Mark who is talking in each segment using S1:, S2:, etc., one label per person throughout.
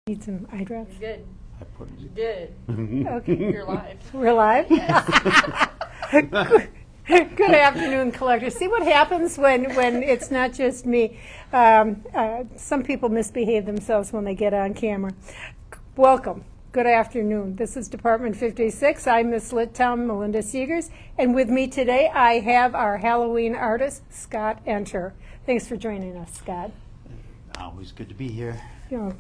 S1: Need some eye drops?
S2: You did.
S3: I put
S2: You did.
S1: Okay.
S2: You're live.
S1: We're live? Good afternoon, collectors. See what happens when it's not just me. Some people misbehave themselves when they get on camera. Welcome. Good afternoon. This is Department 56. I'm Miss Littown, Melinda Seegers, and with me today I have our Halloween artist, Scott Enter. Thanks for joining us, Scott.
S3: Always good to be here.
S1: You know,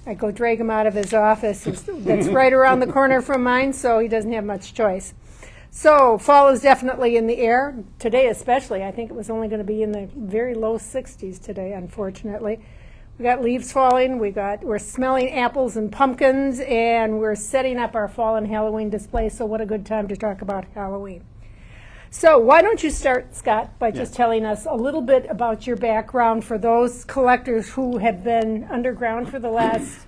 S1: I go drag him out of his office. That's right around the corner from mine, so he doesn't have much choice. So fall is definitely in the air. Today especially. I think it was only going to be in the very low 60s today, unfortunately. We got leaves falling, we're smelling apples and pumpkins, and we're setting up our fall and Halloween display, so what a good time to talk about Halloween. So why don't you start, Scott, by just telling us a little bit about your background for those collectors who have been underground for the last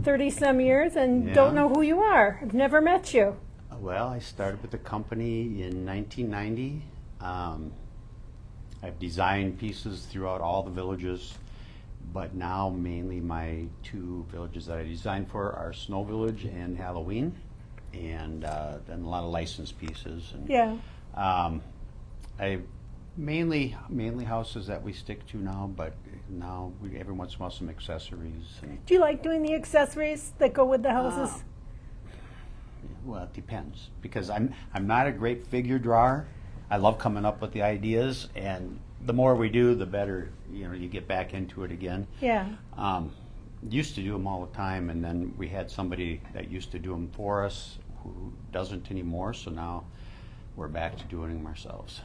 S1: 30-some years and don't know who you are, have never met you.
S3: Well, I started with the company in 1990. I've designed pieces throughout all the villages, but now mainly my two villages that I designed for are Snow Village and Halloween, and then a lot of licensed pieces. And,
S1: Yeah.
S3: I mainly houses that we stick to now, but now every once in a while some accessories. And,
S1: Do you like doing the accessories that go with the houses?
S3: well, it depends, because I'm not a great figure drawer. I love coming up with the ideas, and the more we do, the better. You get back into it again.
S1: Yeah.
S3: Used to do them all the time, and then we had somebody that used to do them for us who doesn't anymore. So now we're back to doing them ourselves.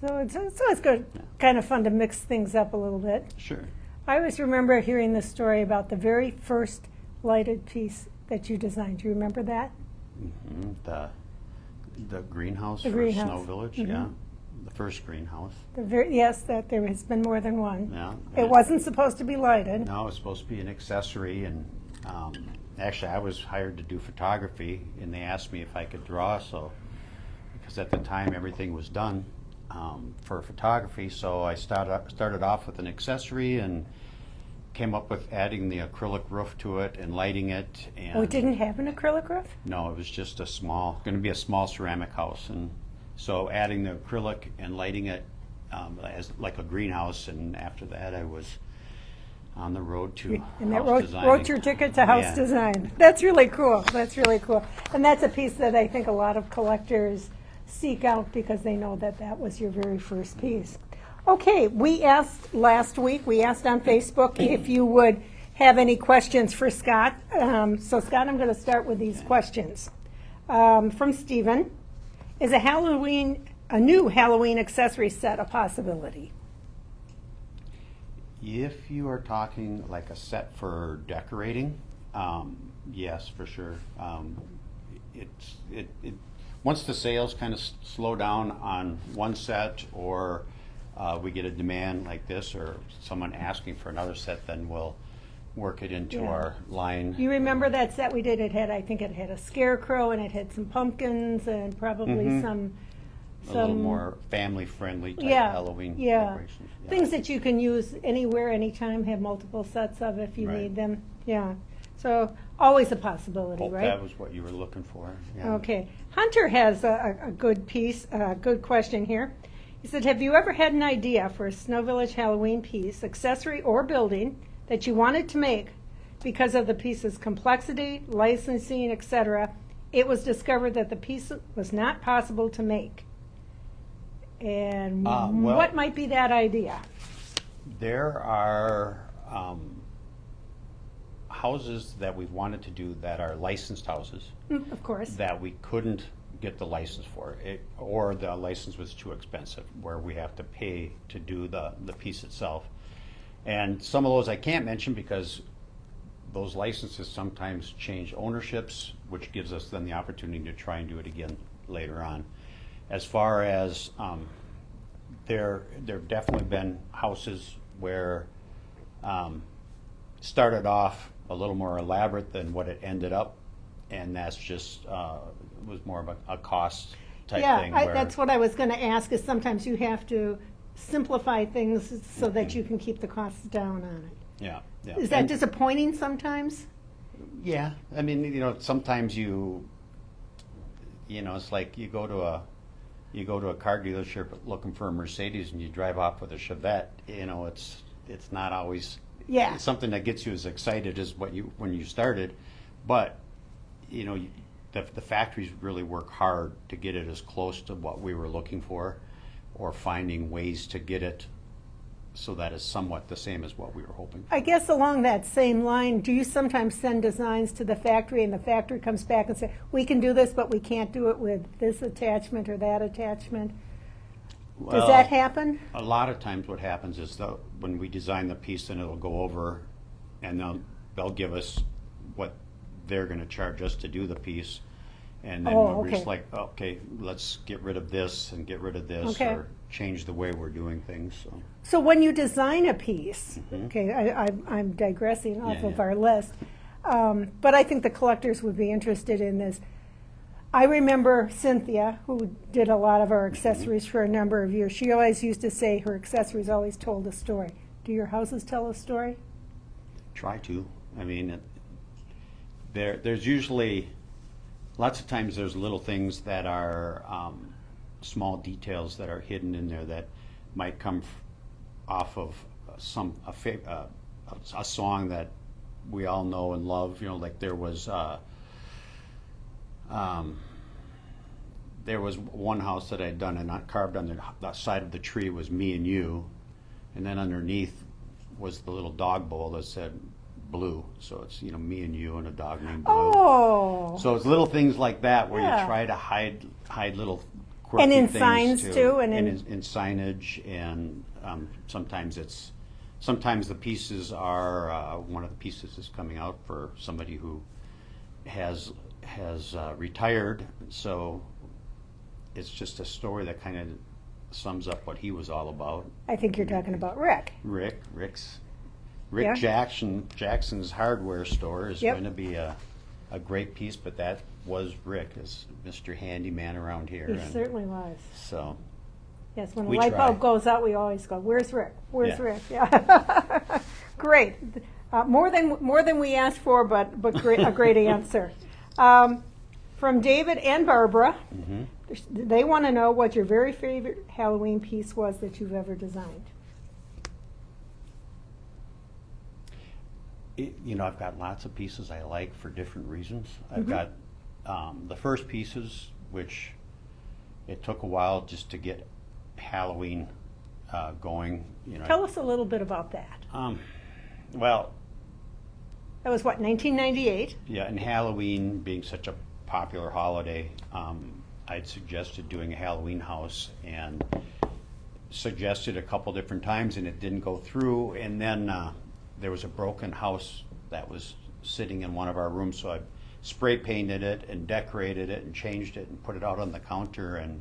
S1: So it's good, kind of fun to mix things up a little bit.
S3: Sure.
S1: I always remember hearing the story about the very first lighted piece that you designed. Do you remember that?
S3: Hmm. The greenhouse
S1: The
S3: for
S1: greenhouse.
S3: Snow Village.
S1: Mhm.
S3: Yeah, the first greenhouse.
S1: Yes, that there has been more than one.
S3: Yeah.
S1: It wasn't supposed to be lighted.
S3: No, it was supposed to be an accessory, and actually I was hired to do photography, and they asked me if I could draw, so because at the time everything was done for photography, so I started off with an accessory and came up with adding the acrylic roof to it and lighting it. And
S1: Oh, it didn't have an acrylic roof?
S3: no, it was just going to be a small ceramic house, and so adding the acrylic and lighting it as like a greenhouse, and after that I was on the road to
S1: And that
S3: house designing.
S1: wrote your ticket to house
S3: Yeah.
S1: design. That's really cool. That's really cool. And that's a piece that I think a lot of collectors seek out because they know that that was your very first piece. Okay, we asked last week, we asked on Facebook if you would have any questions for Scott. So Scott, I'm going to start with these questions. From Stephen, is a new Halloween accessory set a possibility?
S3: If you are talking like a set for decorating, yes, for sure. Once the sales kind of slow down on one set, or we get a demand like this, or someone asking for another set, then we'll work it into
S1: Yeah.
S3: our line.
S1: You remember that set we did? I think it had a scarecrow and it had some pumpkins and probably some
S3: A little more family-friendly type Halloween decorations. Yeah.
S1: Things that you can use anywhere, anytime, have multiple sets of if you
S3: Right.
S1: need them. Yeah. So always a possibility,
S3: Hope
S1: right?
S3: that was what you were looking for. Yeah.
S1: Okay. Hunter has a good piece, a good question here. He said, have you ever had an idea for a Snow Village Halloween piece, accessory or building, that you wanted to make because of the piece's complexity, licensing, etc.? It was discovered that the piece was not possible to make. And
S3: Well-
S1: what might be that idea?
S3: There are houses that we've wanted to do that are licensed houses
S1: Of course.
S3: that we couldn't get the license for, or the license was too expensive, where we have to pay to do the piece itself. And some of those I can't mention because those licenses sometimes change ownerships, which gives us then the opportunity to try and do it again later on. As far as there have definitely been houses where started off a little more elaborate than what it ended up, and that's just was more of a cost type thing.
S1: Yeah,
S3: where,
S1: that's what I was going to ask, is sometimes you have to simplify things so that you can keep the costs down on it.
S3: yeah, Yeah.
S1: Is that
S3: And-
S1: disappointing sometimes?
S3: Yeah, I mean, sometimes it's like you go to a car dealership looking for a Mercedes and you drive off with a Chevette. It's not always
S1: Yeah.
S3: something that gets you as excited as when you started, but the factories really work hard to get it as close to what we were looking for, or finding ways to get it so that it's somewhat the same as what we were hoping for.
S1: I guess along that same line, do you sometimes send designs to the factory and the factory comes back and say, we can do this, but we can't do it with this attachment or that attachment? Does
S3: Well,
S1: that happen?
S3: A lot of times what happens is when we design the piece, then it'll go over and they'll give us what they're going to charge us to do the piece. And then
S1: Oh,
S3: we're just
S1: okay.
S3: like, okay, let's get rid of this and get rid of this,
S1: Okay.
S3: or change the way we're doing things. So.
S1: So when you design a piece, okay, I'm digressing off
S3: Yeah,
S1: of
S3: yeah.
S1: our list, but I think the collectors would be interested in this. I remember Cynthia, who did a lot of our accessories for a number of years. She always used to say her accessories always told a story. Do your houses tell a story?
S3: Try to. I mean, there's usually, lots of times there's little things that are small details that are hidden in there that might come off of a song that we all know and love. Like there was one house that I'd done, and not carved on the side of the tree was "Me and You," and then underneath was the little dog bowl that said "Blue." So it's me and you and a dog named Blue.
S1: Oh,
S3: So it's little things like that where
S1: Yeah.
S3: you try to hide little quirky
S1: And in
S3: things
S1: signs, too, and
S3: and
S1: in-
S3: in signage, and sometimes the pieces are one of the pieces is coming out for somebody who has retired, so it's just a story that kind of sums up what he was all about.
S1: I think you're talking about Rick.
S3: Rick
S1: Yeah.
S3: Jackson's hardware store is
S1: Yep.
S3: going to be a great piece, but that was Rick as Mr. Handyman around here.
S1: He
S3: and
S1: certainly was.
S3: so
S1: Yes, when a
S3: We
S1: light
S3: try.
S1: bulb goes out, we always go, "Where's Rick? Where's
S3: Yeah.
S1: Rick?" Yeah, great. More than we asked for, but a great answer. From David and Barbara, they want to know what your very favorite Halloween piece was that you've ever designed.
S3: I've got lots of pieces I like for different reasons. I've got the first pieces, which it took a while just to get Halloween going.
S1: Tell us a little bit about that.
S3: Well,
S1: That was what, 1998?
S3: yeah, and Halloween being such a popular holiday, I'd suggested doing a Halloween house and suggested a couple different times, and it didn't go through. And then there was a broken house that was sitting in one of our rooms, so I spray painted it and decorated it and changed it and put it out on the counter. And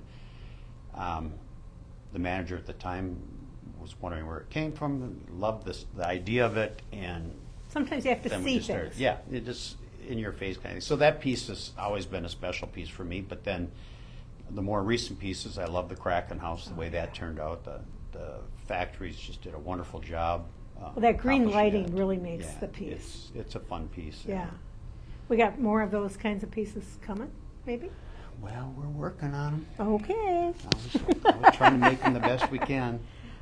S3: the manager at the time was wondering where it came from, and loved the idea of it, and
S1: Sometimes you have to
S3: then
S1: see
S3: we just started,
S1: things.
S3: yeah, it just in your face kind of thing. So that piece has always been a special piece for me. But then the more recent pieces, I love the Kraken house, the way that turned out. The factories just did a wonderful job.
S1: Well, that green
S3: accomplishing
S1: lighting
S3: that.
S1: really makes
S3: Yeah,
S1: the piece.
S3: It's a fun piece.
S1: Yeah. We got more of those kinds of pieces coming, maybe?
S3: Well, we're working on them.
S1: Okay.
S3: Always trying to make them the best we can.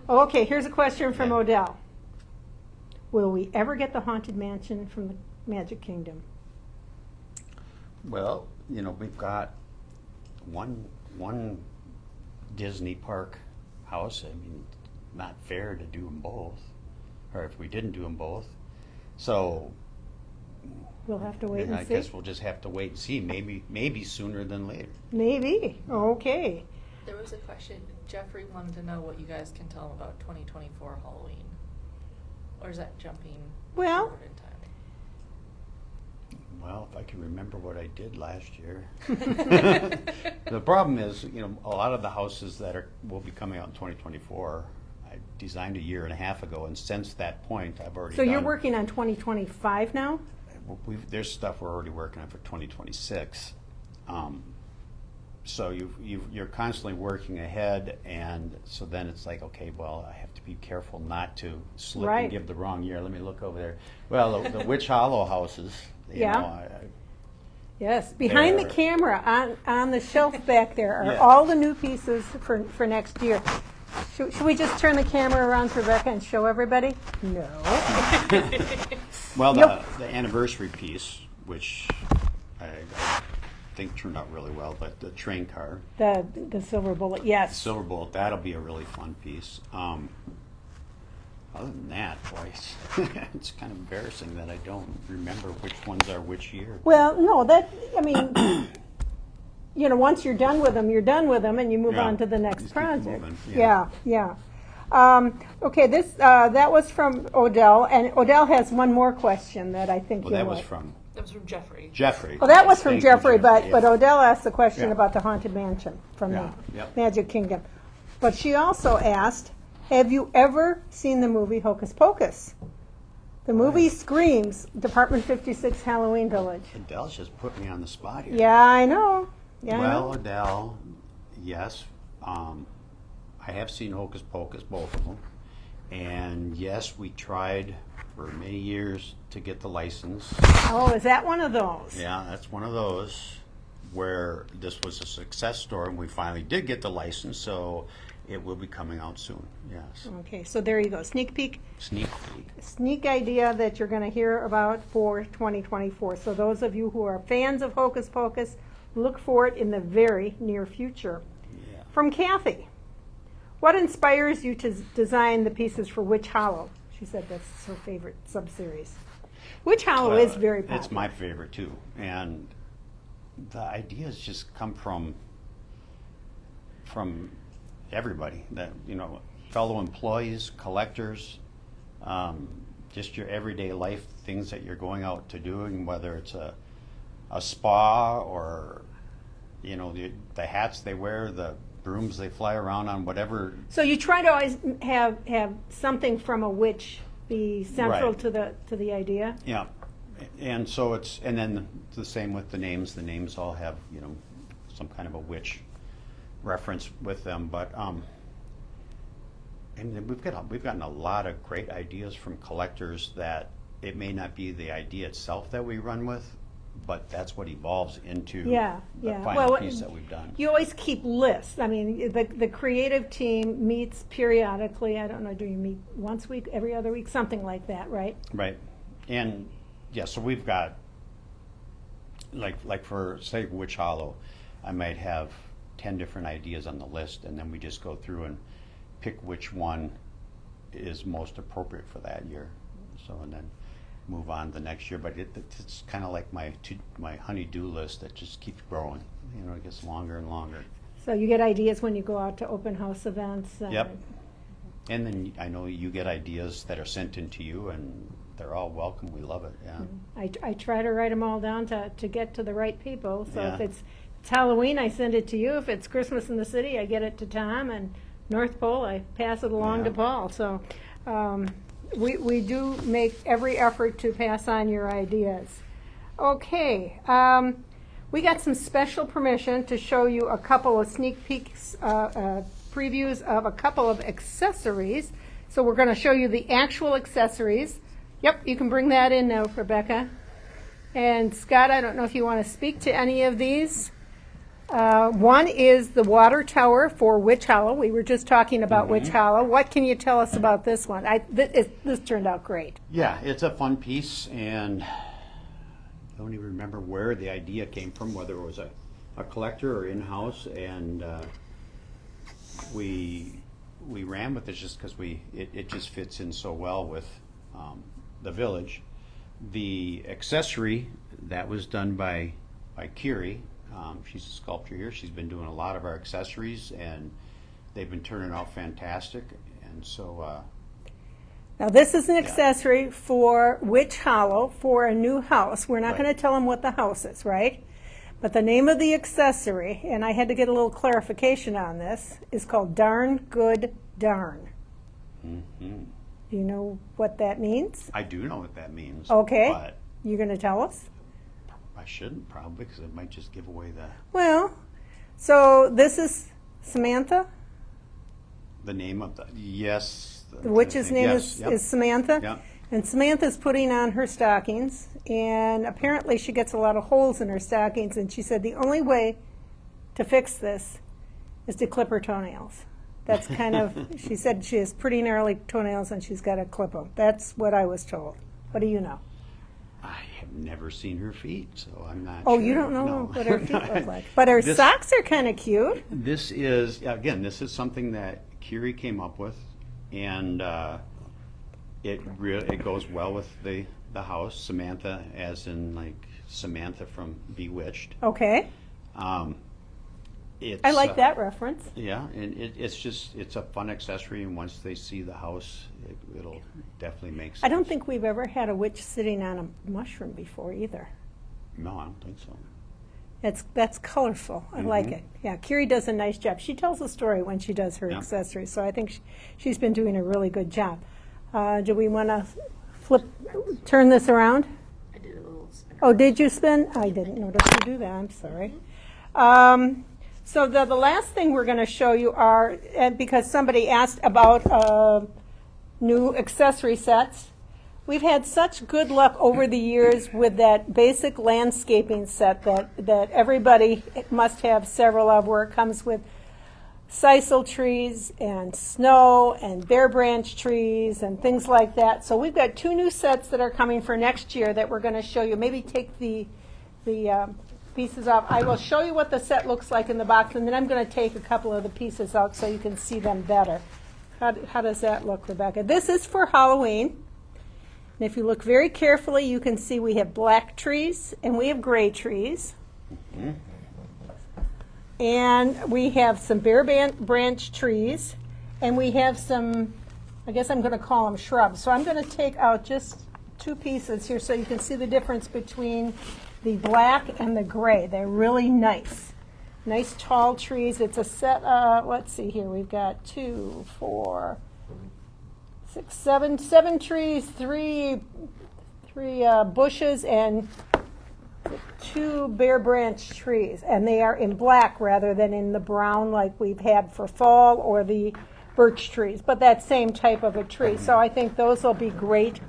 S1: Okay, here's a question from
S3: Yeah.
S1: Odell. Will we ever get the Haunted Mansion from the Magic Kingdom?
S3: Well, we've got one Disney park house. I mean, not fair to do them both, or if we didn't do them both. So
S1: We'll have to wait
S3: I
S1: and see.
S3: guess we'll just have to wait and see. Maybe sooner than later.
S1: Maybe. Okay.
S2: There was a question. Jeffrey wanted to know what you guys can tell him about 2024 Halloween. Or is that jumping
S1: Well-
S2: forward in time?
S3: Well, if I can remember what I did last year. The problem is, a lot of the houses that will be coming out in 2024, I designed a year and a half ago, and since that point, I've already
S1: So you're
S3: done-
S1: working on 2025 now?
S3: There's stuff we're already working on for 2026. So you're constantly working ahead, and so then it's like, okay, well, I have to be careful not to slip
S1: Right.
S3: and give the wrong year. Let me look over there. Well, the Witch Hollow houses, you
S1: Yeah.
S3: know,
S1: Yes, behind the
S3: There.
S1: camera, on the shelf back there are
S3: Yeah.
S1: all the new pieces for next year. Should we just turn the camera around to Rebecca and show everybody? No.
S3: well,
S1: Nope.
S3: the anniversary piece, which I think turned out really well, but the train car,
S1: The silver bullet, yes.
S3: Silver Bullet, that'll be a really fun piece. Other than that, boy, it's kind of embarrassing that I don't remember which ones are which year.
S1: Well, no, I mean, once you're done with them, you're done with them, and you move
S3: Yeah.
S1: on to the next
S3: Just keep
S1: project.
S3: moving,
S1: Yeah,
S3: yeah.
S1: yeah. Okay, that was from Odell, and Odell has one more question that I think
S3: Well,
S1: you'll
S3: that was
S1: like.
S3: from
S2: That was from Jeffrey.
S3: Jeffrey.
S1: Well, that was from
S3: Thank you,
S1: Jeffrey, but
S3: yeah.
S1: Odell asked the question
S3: Yeah.
S1: about the Haunted Mansion from
S3: Yeah,
S1: the
S3: yep.
S1: Magic Kingdom. But she also asked, have you ever seen the movie Hocus Pocus? The movie screams Department 56 Halloween Village.
S3: Adele's just put me on the spot here.
S1: Yeah, I know. Yeah, I
S3: Well,
S1: know.
S3: Adele, yes. I have seen Hocus Pocus, both of them. And yes, we tried for many years to get the license.
S1: Oh, is that one of those?
S3: Yeah, that's one of those where this was a success story, and we finally did get the license, so it will be coming out soon. Yes.
S1: Okay, so there you go. Sneak peek.
S3: Sneak peek.
S1: Sneak idea that you're going to hear about for 2024. So those of you who are fans of Hocus Pocus, look for it in the very near future.
S3: Yeah.
S1: From Kathy, what inspires you to design the pieces for Witch Hollow? She said that's her favorite sub-series. Witch Hollow is very popular.
S3: It's my favorite too, and the ideas just come from everybody. That fellow employees, collectors, just your everyday life things that you're going out to doing, whether it's a spa or the hats they wear, the brooms they fly around on, whatever.
S1: So you try to always have something from a witch be central
S3: Right.
S1: to the idea.
S3: Yeah, and so and then the same with the names. The names all have some kind of a witch reference with them, but and then we've gotten a lot of great ideas from collectors that it may not be the idea itself that we run with, but that's what evolves into
S1: Yeah,
S3: the
S1: yeah.
S3: final
S1: Well,
S3: piece that we've done.
S1: You always keep lists. I mean, the creative team meets periodically. I don't know, do you meet once a week, every other week, something like that, right?
S3: Right, and yeah, so we've got like for say Witch Hollow, I might have 10 different ideas on the list, and then we just go through and pick which one is most appropriate for that year. So and then move on the next year. But it's kind of like my honey-do list that just keeps growing. It gets longer and longer.
S1: So you get ideas when you go out to open house events.
S3: Yep. And then I know you get ideas that are sent in to you, and they're all welcome. We love it. Yeah.
S1: I try to write them all down to get to the right people. So if
S3: Yeah.
S1: it's Halloween, I send it to you. If it's Christmas in the city, I get it to Tom. And North Pole, I pass it along
S3: Yeah.
S1: to Paul. So we do make every effort to pass on your ideas. Okay. We got some special permission to show you a couple of sneak peeks, previews of a couple of accessories. So we're going to show you the actual accessories. Yep, you can bring that in now, Rebecca. And Scott, I don't know if you want to speak to any of these. One is the water tower for Witch Hollow. We were just talking about Witch Hollow. What can you tell us about this one? This turned out great.
S3: Yeah, it's a fun piece, and I don't even remember where the idea came from, whether it was a collector or in-house, and we ran with it just because it just fits in so well with the village. The accessory, that was done by Kiri. She's a sculptor here. She's been doing a lot of our accessories, and they've been turning out fantastic. And so,
S1: Now, this is an accessory for Witch Hollow for a new house. We're not
S3: Right.
S1: going to tell them what the house is, right? But the name of the accessory, and I had to get a little clarification on this, is called Darn Good Darn.
S3: mhm.
S1: Do you know what that means?
S3: I do know what that means.
S1: Okay.
S3: But
S1: You're going to tell us?
S3: I shouldn't probably, because it might just give away the.
S1: Well, So this is Samantha.
S3: The name of the, yes.
S1: The witch's name
S3: Yes, yep.
S1: is Samantha.
S3: Yep.
S1: And Samantha's putting on her stockings, and apparently she gets a lot of holes in her stockings, and she said the only way to fix this is to clip her toenails. That's kind of, she said she has pretty gnarly toenails and she's got to clip them. That's what I was told. What do you know?
S3: I have never seen her feet, so I'm not
S1: Oh,
S3: sure.
S1: you don't know
S3: No.
S1: what her feet look like. But her
S3: This-
S1: socks are kind of cute.
S3: This is, again, this is something that Kiri came up with, and it goes well with the house. Samantha, as in like Samantha from Bewitched.
S1: Okay.
S3: It's,
S1: I like that reference.
S3: Yeah, and it's a fun accessory, and once they see the house, it'll definitely make sense.
S1: I don't think we've ever had a witch sitting on a mushroom before either.
S3: No, I don't think so.
S1: That's colorful. I like it. Yeah, Kiri does a nice job. She tells a story when she does her
S3: Yeah.
S1: accessories, so I think she's been doing a really good job. Do we want to turn this around?
S2: I did a little spin.
S1: Oh, did you spin? I didn't notice you do that. I'm sorry. So the last thing we're going to show you are, and because somebody asked about new accessory sets, we've had such good luck over the years with that basic landscaping set that everybody must have several of, where it comes with sisal trees and snow and bare branch trees and things like that. So we've got 2 new sets that are coming for next year that we're going to show you. Maybe take the pieces off. I will show you what the set looks like in the box, and then I'm going to take a couple of the pieces out so you can see them better. How does that look, Rebecca? This is for Halloween. And if you look very carefully, you can see we have black trees and we have gray trees. And we have some bare branch trees, and we have some, I guess I'm going to call them shrubs. So I'm going to take out just 2 pieces here so you can see the difference between the black and the gray. They're really nice. Nice tall trees. It's a set, let's see here, we've got 2, 4, 6, 7 trees, 3 bushes, and 2 bare branch trees, and they are in black rather than in the brown like we've had for fall, or the birch trees, but that same type of a tree. So I think those will be great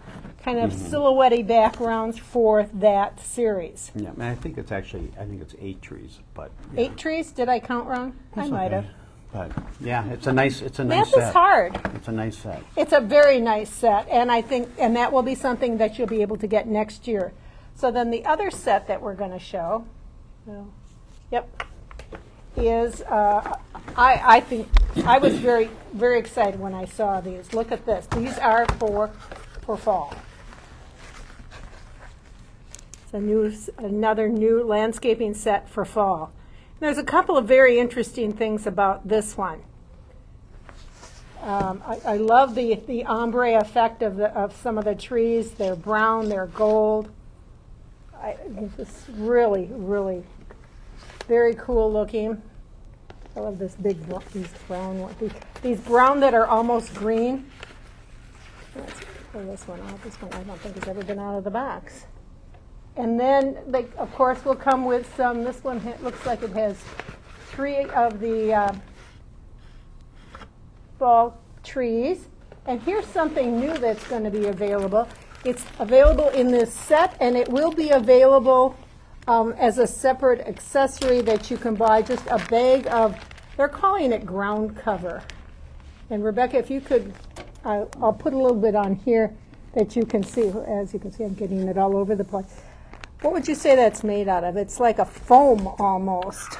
S1: kind of silhouette-y backgrounds for that series.
S3: Yeah, and I think it's 8 trees, but
S1: 8 trees? Did I count wrong? I might have.
S3: But yeah, it's a nice set.
S1: Math is hard.
S3: It's a nice set.
S1: It's a very nice set, and I think, and that will be something that you'll be able to get next year. So then the other set that we're going to show, is I think I was very, very excited when I saw these. Look at this. These are for fall. It's another new landscaping set for fall. There's a couple of very interesting things about this one. I love the ombre effect of some of the trees. They're brown, they're gold. This really, really very cool looking. I love this these brown ones. These brown that are almost green. Let's pull this one out. This one I don't think has ever been out of the box. And then they, of course, will come with some. This one looks like it has 3 of the fall trees. And here's something new that's going to be available. It's available in this set, and it will be available as a separate accessory that you can buy. Just a bag of, they're calling it ground cover. And Rebecca, if you could, I'll put a little bit on here that you can see. As you can see, I'm getting it all over the place. What would you say that's made out of? It's like a foam almost.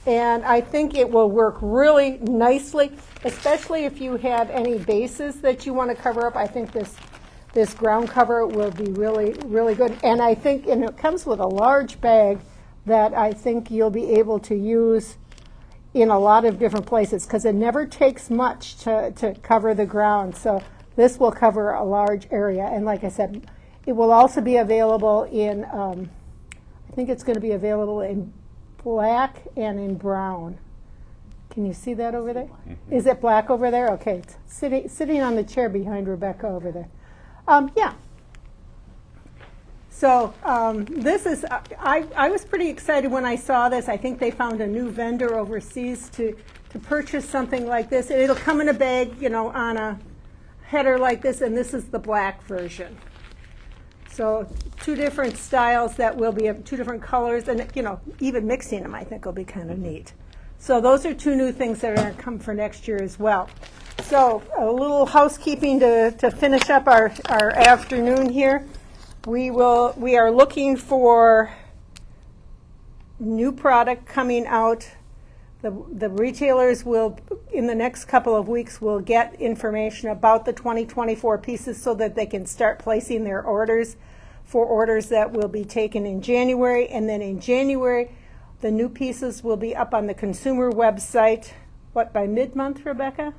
S1: And I think it will work really nicely, especially if you have any bases that you want to cover up. I think this ground cover will be really, really good. And I think, and it comes with a large bag that I think you'll be able to use in a lot of different places, because it never takes much to cover the ground. So this will cover a large area. And like I said, it will also be available in, I think it's going to be available in black and in brown. Can you see that over there? Is it black over there? Okay, it's sitting on the chair behind Rebecca over there. Yeah. So this is, I was pretty excited when I saw this. I think they found a new vendor overseas to purchase something like this. It'll come in a bag, on a header like this, and this is the black version. So two different styles that will be of two different colors, and even mixing them I think will be kind of neat. So those are two new things that are going to come for next year as well. So a little housekeeping to finish up our afternoon here. We are looking for new product coming out. The retailers will, in the next couple of weeks, will get information about the 2024 pieces so that they can start placing their orders for orders that will be taken in January. And then in January, the new pieces will be up on the consumer website, by mid-month, Rebecca?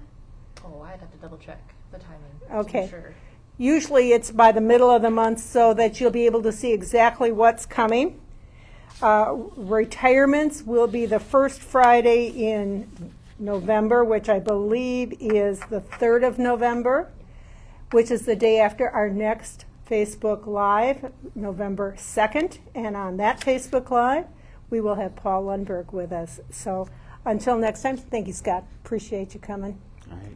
S2: Oh, I'd have to double check the timing.
S1: Okay.
S2: To be sure.
S1: Usually it's by the middle of the month so that you'll be able to see exactly what's coming. Retirements will be the first Friday in November, which I believe is the 3rd of November, which is the day after our next Facebook Live, November 2nd. And on that Facebook Live, we will have Paul Lundberg with us. So until next time, thank you, Scott. Appreciate you coming.
S3: All right.